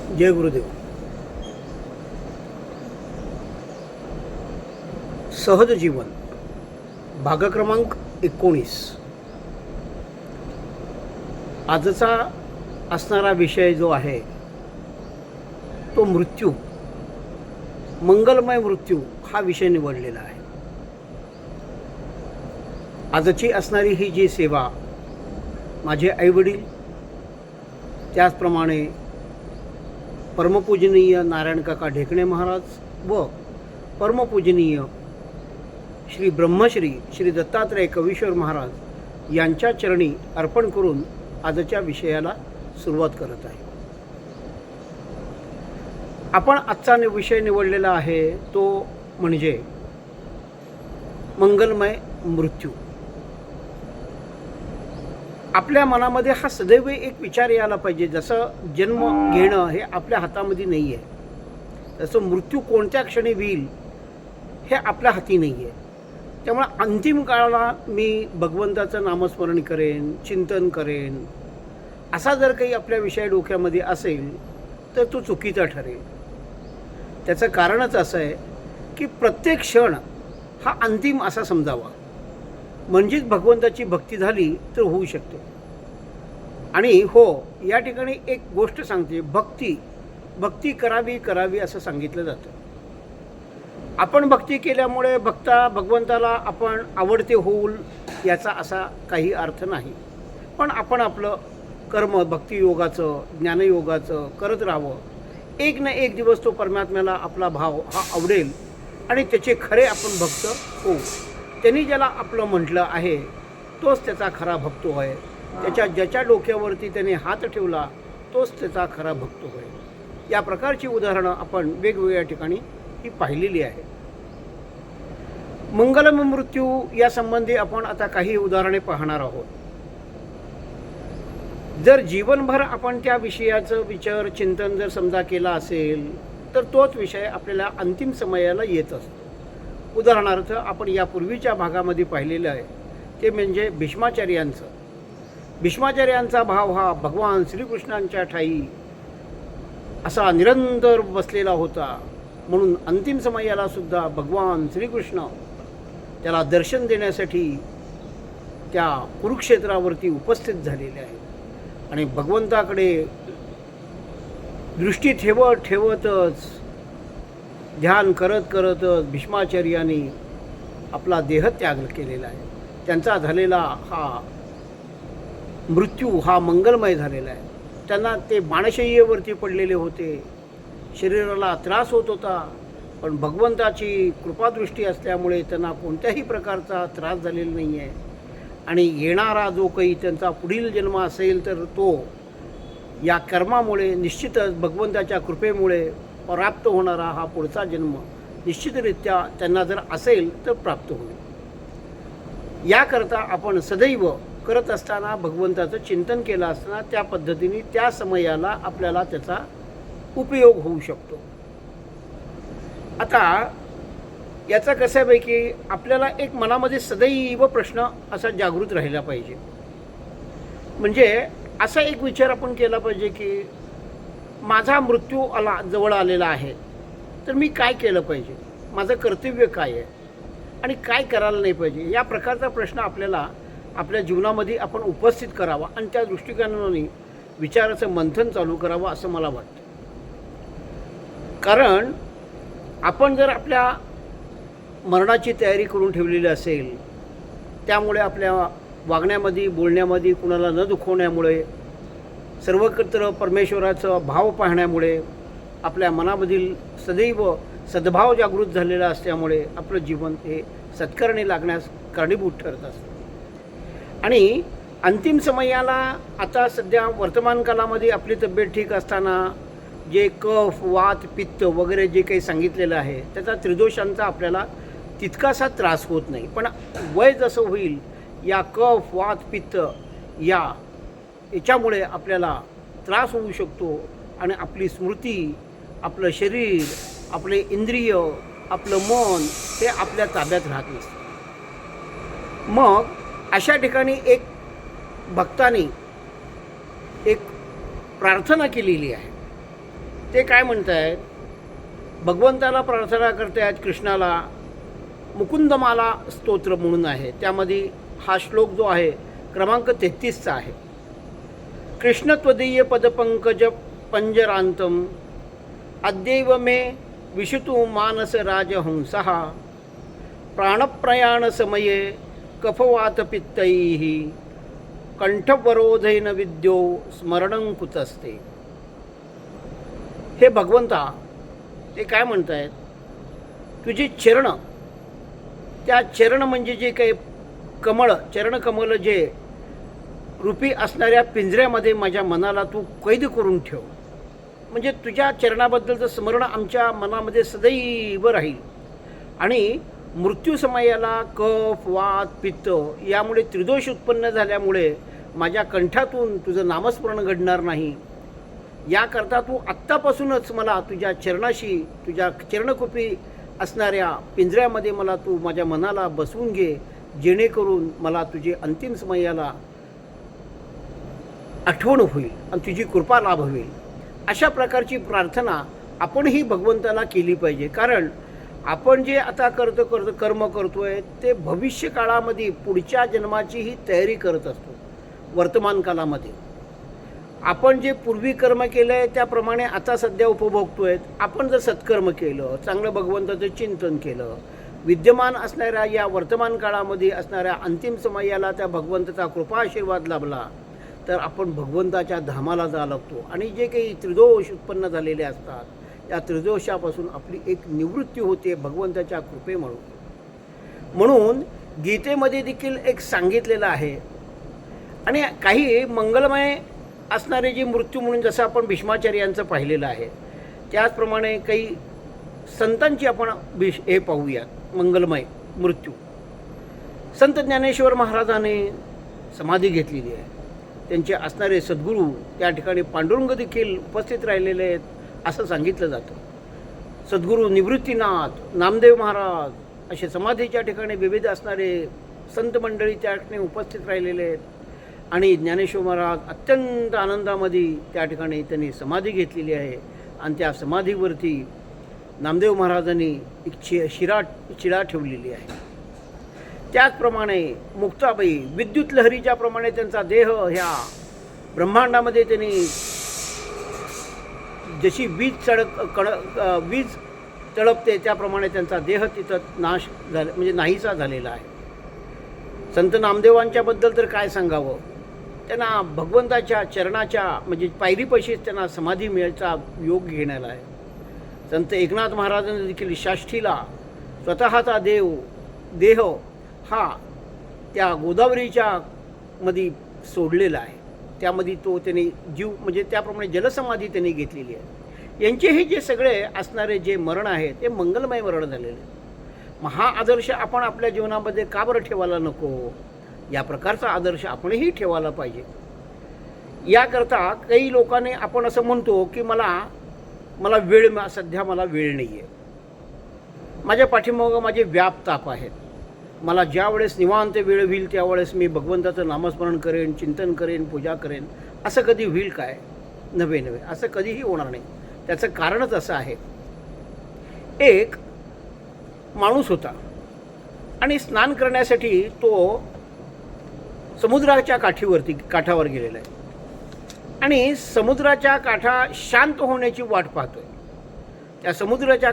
जय गुरुदेव. सहज जीवन भाग क्रमांक 19. आजचा असणारा विषय जो आहे तो मृत्यू, मंगलमय मृत्यू हा विषय निवडलेला आहे. आजची असणारी ही जी सेवा माझे आईवडील, त्याचप्रमाणे परमपूजनीय नारायण काका ढेकणे महाराज व परमपूजनीय श्री ब्रह्मश्री श्री दत्तात्रय कवीश्वर महाराज यांच्या चरणी अर्पण करून आजच्या विषयाला सुरुवात करत आहे. आपण आजचा विषय निवडलेला आहे तो म्हणजे मंगलमय मृत्यू. आपल्या मनामध्ये हा सदैव एक विचार यायला पाहिजे, जसं जन्म घेणं हे आपल्या हातामध्ये नाही आहे, तसं मृत्यू कोणत्या क्षणी होईल हे आपल्या हाती नाही आहे. त्यामुळे अंतिम काळाला मी भगवंताचं नामस्मरण करेन, चिंतन करेन, असा जर काही आपल्या विषय डोक्यामध्ये असेल तर तो चुकीचा ठरेल. त्याचं कारणच असं आहे की प्रत्येक क्षण हा अंतिम असा समजावा, म्हणजेच भगवंताची भक्ती झाली तर होऊ शकते. आणि हो, या ठिकाणी एक गोष्ट सांगते, भक्ती करावी असं सांगितलं जातं. आपण भक्ती केल्यामुळे भगवंताला आपण आवडते होईल याचा असा काही अर्थ नाही. पण आपण आपलं कर्म भक्तियोगाचं, ज्ञानयोगाचं करत राहावं. एक ना एक दिवस तो परमात्म्याला आपला भाव हा आवडेल आणि त्याचे खरे आपण भक्त होऊ. त्यांनी ज्याला आपलं म्हटलं आहे तोच त्याचा खरा भक्त होय. ज्याच्या डोक्यावरती त्याने हात ठेवला तोच त्याचा खरा भक्त होय. या प्रकारची उदाहरणं आपण वेगवेगळ्या ठिकाणी ही पाहिलेली आहे. मंगलमय मृत्यू या संबंधी आपण आता काही उदाहरणे पाहणार आहोत. जर जीवनभर आपण त्या विषयाचं विचार चिंतन जर समजा केला असेल तर तोच विषय आपल्याला अंतिम समयाला येत असतो. उदाहरणार्थ आपण यापूर्वीच्या भागामध्ये पाहिलेलं आहे ते म्हणजे भीष्माचार्यांचा भाव हा भगवान श्रीकृष्णांच्या ठाई असा निरंतर बसलेला होता. म्हणून अंतिम समयाला सुद्धा भगवान श्रीकृष्ण त्याला दर्शन देण्यासाठी त्या कुरुक्षेत्रावरती उपस्थित झालेले आहेत. आणि भगवंताकडे दृष्टी ठेवतच ध्यान करतच भीष्माचार्यांनी आपला देहत्याग केलेला आहे. त्यांचा झालेला हा मृत्यू हा मंगलमय झालेला आहे. त्यांना ते बाणशय्येवरती पडलेले होते, शरीराला त्रास होत होता, पण भगवंताची कृपादृष्टी असल्यामुळे त्यांना कोणत्याही प्रकारचा त्रास झालेला नाही आहे. आणि येणारा जो काही त्यांचा पुढील जन्म असेल तर तो या कर्मामुळे निश्चितच भगवंताच्या कृपेमुळे प्राप्त होणारा हा पुढचा जन्म निश्चितरित्या त्यांना जर असेल तर प्राप्त होईल. याकरता आपण सदैव करत असताना भगवंताचं चिंतन केलं असताना त्या पद्धतीने त्या समयाला आपल्याला त्याचा उपयोग होऊ शकतो. आता याचा कसं आहे की आपल्याला एक मनामध्ये सदैव प्रश्न असा जागृत राहिला पाहिजे. म्हणजे असा एक विचार आपण केला पाहिजे की माझा मृत्यू जवळ आलेला आहे तर मी काय केलं पाहिजे, माझं कर्तव्य काय आहे आणि काय करायला नाही पाहिजे. या प्रकारचा प्रश्न आपल्याला आपल्या जीवनामध्ये आपण उपस्थित करावा आणि त्या दृष्टिकोनाने विचाराचं मंथन चालू करावं असं मला वाटतं. कारण आपण जर आपल्या मरणाची तयारी करून ठेवलेली असेल, त्यामुळे आपल्या वागण्यामध्ये बोलण्यामध्ये कुणाला न दुखवण्यामुळे, सर्वत्र परमेश्वराचा भाव पाहण्यामुळे, आपल्या मनामधील सदैव सद्भाव जागृत झालेला असल्यामुळे आपलं जीवन हे सत्कारणी लागण्यास कारणीभूत ठरत असतं. आणि अंतिम समयाला आता सध्या वर्तमान कालामध्ये आपली तब्येत ठीक असताना जे कफ वात पित्त वगैरे जे काही सांगितलेलं आहे त्याचा त्रिदोषांचा आपल्याला तितकासा त्रास होत नाही. पण वय जसं होईल या कफ वात पित्त याच्यामुळे आपल्याला त्रास होऊ शकतो आणि आपली स्मृती, आपलं शरीर, आपले इंद्रिय, आपलं मन हे आपल्या ताब्यात राहत नसतं. मग अशा ठिकाणी एक भक्ताने एक प्रार्थना केलेली आहे ते काय म्हणतायत, भगवंताला प्रार्थना करतायत कृष्णाला, मुकुंदमाला स्तोत्र म्हणून आहे, त्यामध्ये हा श्लोक जो आहे क्रमांक 33चा आहे. कृष्ण त्वदीय पदपंकज पंजरांतम अद्यैव मे विशुतु मानस राजहंसः प्राणप्रयाण समये कफवातपित्तैः कंठवरोधेन विद्यो स्मरणं कुतस्ते. हे भगवंता, ते काय म्हणतायत, तुझे चरण, त्या चरण म्हणजे जे काही कमळ, चरणकमल जे रूपी असणाऱ्या पिंजऱ्यामध्ये माझ्या मनाला तू कैद करून ठेव. म्हणजे तुझ्या चरणाबद्दलचं स्मरण आमच्या मनामध्ये सदैव राहील. आणि मृत्यूसमयाला कफ वात पित्त यामुळे त्रिदोष उत्पन्न झाल्यामुळे माझ्या कंठातून तुझं नामस्मरण घडणार नाही. याकरता तू आत्तापासूनच मला तुझ्या चरणाशी, तुझ्या चरणकुपी असणाऱ्या पिंजऱ्यामध्ये मला तू माझ्या मनाला बसवून घे, जेणेकरून मला तुझे अंतिम समयाला आठवण होईल आणि तुझी कृपा लाभ होईल. अशा प्रकारची प्रार्थना आपणही भगवंताला केली पाहिजे. कारण आपण जे आता कर्म करतोय ते भविष्य काळामध्ये पुढच्या जन्माचीही तयारी करत असतो. वर्तमान काळामध्ये आपण जे पूर्वी कर्म केलं आहे त्याप्रमाणे आता सध्या उपभोगतोय. आपण जर सत्कर्म केलं, चांगलं भगवंताचं चिंतन केलं, विद्यमान असणाऱ्या या वर्तमान काळामध्ये असणाऱ्या अंतिम समयाला त्या भगवंताचा कृपा आशीर्वाद लाभला तर आपण भगवंताच्या धामाला जा लागतो. आणि जे काही त्रिदोष उत्पन्न झालेले असतात या त्रिदोषापासून आपली एक निवृत्ती होते भगवंताच्या कृपेमुळे. म्हणून गीतेमध्ये देखील एक सांगितलेलं आहे. आणि काही मंगलमय असणारे जे मृत्यू म्हणून जसं आपण भीष्माचार्यांचं पाहिलेलं आहे त्याचप्रमाणे काही संतांची आपण हे पाहूयात मंगलमय मृत्यू. संत ज्ञानेश्वर महाराजांनी समाधी घेतलेली आहे. त्यांचे असणारे सद्गुरू त्या ठिकाणी पांडुरंग देखील उपस्थित राहिलेले आहेत असं सांगितलं जातं. सद्गुरू निवृत्तीनाथ, नामदेव महाराज असे समाधीच्या ठिकाणी विविध असणारे संत मंडळी त्या ठिकाणी उपस्थित राहिलेले आहेत. आणि ज्ञानेश्वर महाराज अत्यंत आनंदामध्ये त्या ठिकाणी त्यांनी समाधी घेतलेली आहे. आणि त्या समाधीवरती नामदेव महाराजांनी एक शिळा ठेवलेली आहे. त्याचप्रमाणे मुक्ताबाई विद्युत लहरीच्या प्रमाणे त्यांचा देह ह्या ब्रह्मांडामध्ये त्यांनी जशी वीज तळपते त्याप्रमाणे त्यांचा देह तिथं नाश झाला, म्हणजे नाहीसा झालेला आहे. संत नामदेवांच्या बद्दल तर काय सांगावं, त्यांना भगवंताच्या चरणाच्या म्हणजे पायरीपाशीच त्यांना समाधी मिळायचा योग घेण्याला आहे. संत एकनाथ महाराजांनी देखील षष्ठीला स्वतःचा देह हा त्या गोदावरीच्या मध्ये सोडलेला आहे. त्यामध्ये तो त्यांनी जीव म्हणजे त्याप्रमाणे जलसमाधी त्यांनी घेतलेली आहे. यांचे हे जे सगळे असणारे जे मरण आहे ते मंगलमय मरण झालेले. हा आदर्श आपण आपल्या जीवनामध्ये का बरं ठेवायला नको, या प्रकारचा आदर्श आपणही ठेवायला पाहिजे. याकरता काही लोकांनी आपण असं म्हणतो की मला सध्या मला वेळ नाही आहे, माझ्या पाठीमागं माझे व्याप ताप आहेत, मला ज्या वेळेस निवांत वेळ होईल त्यावेळेस मी भगवंताचं नामस्मरण करेन, चिंतन करेन, पूजा करेन. असं कधी होईल काय? नव्हे, असं कधीही होणार नाही. त्याचं कारणच असं आहे, एक माणूस होता आणि स्नान करण्यासाठी तो समुद्राच्या काठावर गेलेला आहे आणि समुद्राच्या काठा शांत होण्याची वाट पाहतोय. त्या समुद्राच्या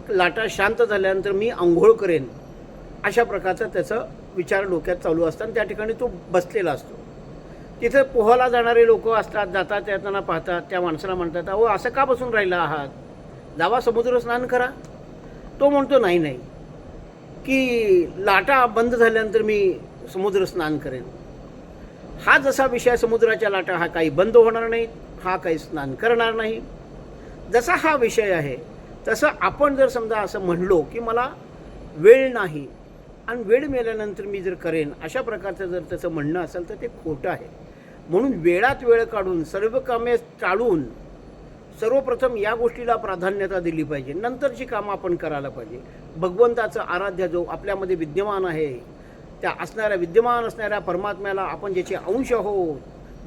लाटा शांत झाल्यानंतर मी आंघोळ करेन अशा प्रकारचा त्याचा विचार डोक्यात चालू असताना त्या ठिकाणी तो बसलेला असतो. तिथे पोहायला जाणारे लोक असतात, जातात येताना पाहतात. त्या माणसाला म्हणतात, अहो असं का बसून राहिला आहात, जावा समुद्र स्नान करा. तो म्हणतो नाही की लाटा बंद झाल्यानंतर मी समुद्र स्नान करेन. हा जसा विषय समुद्राच्या लाटा हा काही बंद होणार नाही, हा काही स्नान करणार नाही, जसा हा विषय आहे तसं आपण जर समजा असं म्हणलो की मला वेळ नाही आणि वेळ मिळाल्यानंतर मी जर करेन, अशा प्रकारचं जर त्याचं म्हणणं असेल तर ते खोटं आहे. म्हणून वेळात वेळ काढून सर्व कामे टाळून सर्वप्रथम या गोष्टीला प्राधान्यता दिली पाहिजे, नंतरची कामं आपण करायला पाहिजे. भगवंताचं आराध्य जो आपल्यामध्ये विद्यमान आहे त्या विद्यमान असणाऱ्या परमात्म्याला आपण ज्याचे अंश आहोत,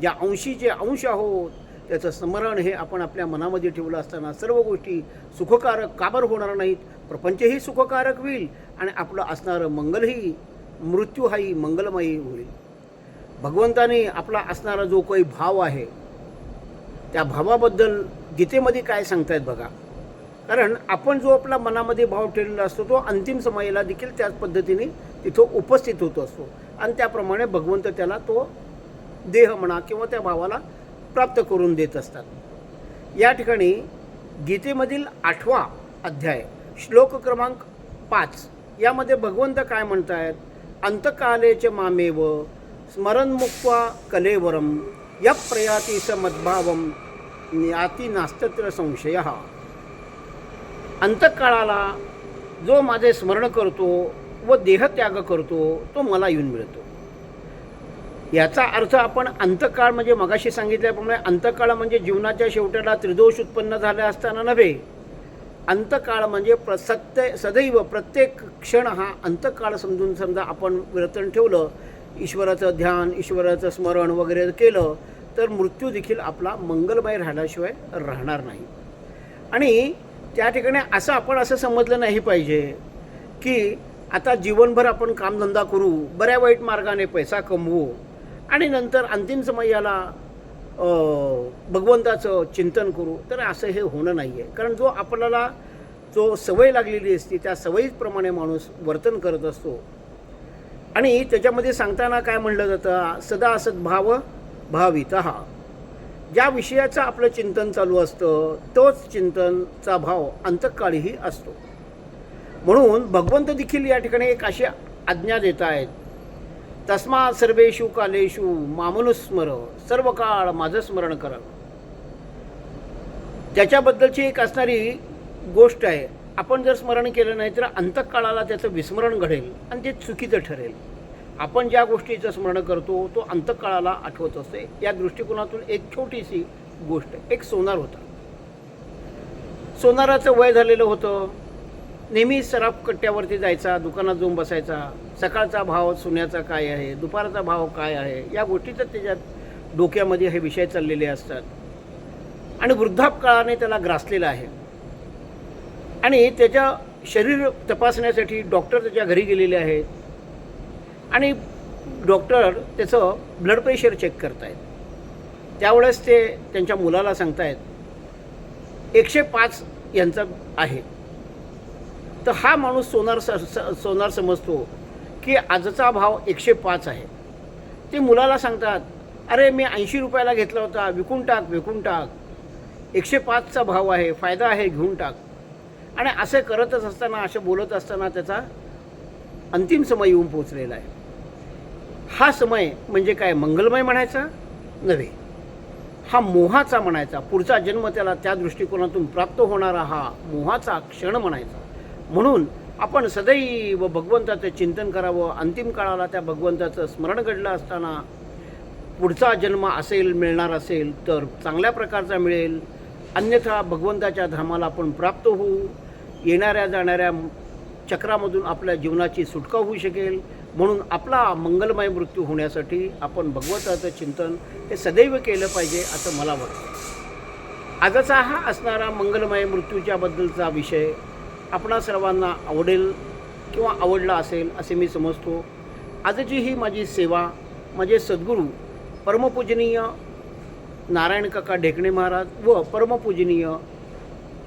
ज्या अंशीचे अंश आहोत त्याचं स्मरण हे आपण आपल्या मनामध्ये ठेवलं असताना सर्व गोष्टी सुखकारक काबर होणार नाहीत, प्रपंचही सुखकारक होईल आणि आपलं असणारं मंगलही, मृत्यू हाही मंगलमयी होईल. भगवंताने आपला असणारा जो काही भाव आहे त्या भावाबद्दल गीतेमध्ये काय सांगतायत बघा. कारण आपण जो आपला मनामध्ये भाव ठेवलेला असतो तो अंतिम समयाला देखील त्याच पद्धतीने तिथं उपस्थित होत असतो आणि त्याप्रमाणे भगवंत त्याला तो देह म्हणा किंवा त्या भावाला प्राप्त करून देत असतात. या ठिकाणी गीतेमधील 8वा अध्याय श्लोक क्रमांक 5 यामध्ये भगवंत काय म्हणतायत, अंतकालेच मामेव स्मरणमुक्त्वा कलेवरम य प्रयाति स मद्भावम याती नास्तत्र संशयः. अंतकाळाला जो माझे स्मरण करतो व देहत्याग करतो तो मला येऊन मिळतो. याचा अर्थ आपण अंतकाळ म्हणजे मगाशी सांगितल्याप्रमाणे अंतकाळ म्हणजे जीवनाच्या शेवटाला त्रिदोष उत्पन्न झाले असताना नव्हे. अंतकाळ म्हणजे सदैव प्रत्येक क्षण हा अंतकाळ समजून समजा आपण वर्तन ठेवलं, ईश्वराचं ध्यान, ईश्वराचं स्मरण वगैरे केलं तर मृत्यू देखील आपला मंगलमय राहिल्याशिवाय राहणार नाही. आणि त्या ठिकाणी असं समजलं नाही पाहिजे की आता जीवनभर आपण कामधंदा करू, बऱ्या वाईट मार्गाने पैसा कमवू आणि नंतर अंतिम समयाला भगवंताचं चिंतन करू. तर असं हे होणं नाही आहे. कारण जो आपल्याला जो सवय लागलेली असते त्या सवयीप्रमाणे माणूस वर्तन करत असतो. आणि त्याच्यामध्ये सांगताना काय म्हणलं जातं, सदा सद्भाव भावितः. ज्या विषयाचं आपलं चिंतन चालू असतं तोच चिंतनचा भाव अंतकाळीही असतो. म्हणून भगवंत देखील या ठिकाणी एक अशी आज्ञा देत आहेत, तस्मात् सर्वेषु कालेषु मामनुस्मर, सर्व काळ माझं स्मरण करा. त्याच्याबद्दलची एक असणारी गोष्ट आहे, आपण जर स्मरण केलं नाही तर अंतकाळाला त्याचं विस्मरण घडेल आणि ते चुकीचं ठरेल. आपण ज्या गोष्टीचं स्मरण करतो तो अंतकाळाला आठवत असते. या दृष्टिकोनातून एक छोटीशी गोष्ट, एक सोनार होता. सोनाराचं वय झालेलं होतं. नेहमी सराफ कट्ट्यावरती जायचा, दुकानात जाऊन बसायचा. सकाळचा भाव सोन्याचा काय आहे, दुपारचा भाव काय आहे, या गोष्टीचं त्याच्यात डोक्यामध्ये हे विषय चाललेले असतात. आणि वृद्धापकाळाने त्याला ग्रासलेला आहे. आणि त्याच्या शरीर तपासण्यासाठी डॉक्टर त्याच्या घरी गेलेले आहेत आणि डॉक्टर त्याचं ब्लड प्रेशर चेक करतायत. त्यावेळेस ते त्यांच्या मुलाला सांगतायत 105 यांचा आहे. तर हा माणूस सोनार समजतो की आजचा भाव 105 आहे. ते मुलाला सांगतात, अरे मी 80 रुपयाला घेतला होता, विकून टाक. 105चा भाव आहे, फायदा आहे, घेऊन टाक. आणि असं करतच असताना, असं बोलत असताना त्याचा अंतिम समय येऊन पोचलेला आहे. हा समय म्हणजे काय, मंगलमय म्हणायचा नव्हे, हा मोहाचा म्हणायचा. पुढचा जन्म त्याला त्या दृष्टिकोनातून प्राप्त होणारा हा मोहाचा क्षण म्हणायचा. म्हणून आपण सदैव भगवंताचं चिंतन करावं. अंतिम काळाला त्या भगवंताचं स्मरण घडलं असताना पुढचा जन्म मिळणार असेल तर चांगल्या प्रकारचा मिळेल, अन्यथा भगवंताच्या धामाला आपण प्राप्त होऊ. येणाऱ्या जाणाऱ्या चक्रामधून आपल्या जीवनाची सुटका होऊ शकेल. म्हणून आपला मंगलमय मृत्यू होण्यासाठी आपण भगवंताचं चिंतन हे सदैव केलं पाहिजे असं मला वाटतं. आजचा हा असणारा मंगलमय मृत्यूच्या बद्दलचा विषय आपणा सर्वांना आवडेल किंवा आवडला असेल असे मी समजतो. आजची ही माझी सेवा माझे सद्गुरू परमपूजनीय नारायण काका ढेकणे महाराज व परमपूजनीय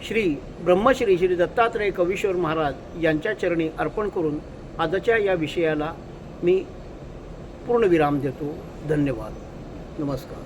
श्री ब्रह्मश्री श्री दत्तात्रय कवीश्वर महाराज यांच्या चरणी अर्पण करून आजच्या या विषयाला मी पूर्णविराम देतो. धन्यवाद. नमस्कार.